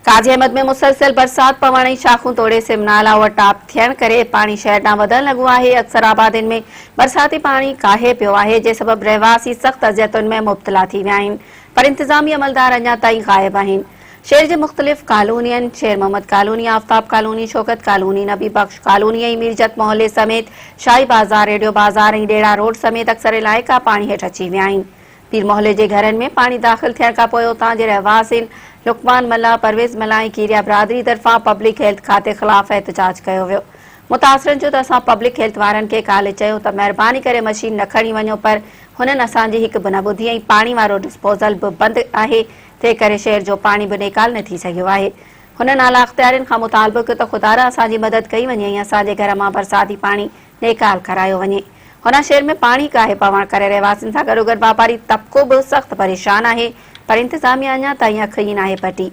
قاضي احمद में मुसलसल बरसात पवण ऐं शाखूं तोड़े सिम नाला ओवरटॉप थियण करे पाणी शहर ॾांहुं वधण लॻो आहे। अक्सर आबादियुनि में बरसाती पाणी काहे पियो आहे, जे सबब रहवासी सख़्त अज़ियतुनि में मुब्तला थी विया आहिनि, पर इंतज़ामी अमलदार अञा ताईं गाइब आहिनि। शहर जे मुख़्तलिफ़ कॉलोनियुनि Sher Mohammad colony, Aftab colony, Shaukat colony, Nabi Bakhsh colony ऐं मीरजत मोहल्ले समेत शाही बाज़ार, रेडियो बाज़ार ऐं ॾेड़ा रोड समेत अक्सर इलाइक़ा पाणी हेठि अची विया आहिनि। पीर मोहल्ले जे घरनि में पाणी दाख़िल थियण खां पोइ उतां जे रहवासियुनि लुकमान मल्ला, परवेज़ मल्ला ऐं कीरिया बिरादरी तरफ़ां पब्लिक हेल्थ खाते ख़िलाफ़ एहतजाज कयो वियो। मुतासिरनि जो त असां पब्लिक हेल्थ वारनि खे काल्ह चयो त महिरबानी करे मशीन न खणी वञो, पर हुननि असांजी हिकु बि न ॿुधी ऐं पाणी वारो डिस्पोज़ल बि बंदि आहे, तंहिं करे शहर जो पाणी बि नेकाल न थी सघियो आहे। हुननि आला अख़्तियारनि खां मुतालबो कयो त ख़ुदा असांजी मदद कई वञे ऐं असांजे घर मां बरसाती पाणी नेकाल करायो वञे। हुन शहर में पाणी काहे पवण करे रहवासियुनि सां गॾोगॾु वापारी तबिको बि सख़्त परेशान आहे, पर इंतिज़ामिया अञा ताईं अखि ई नाहे पटी।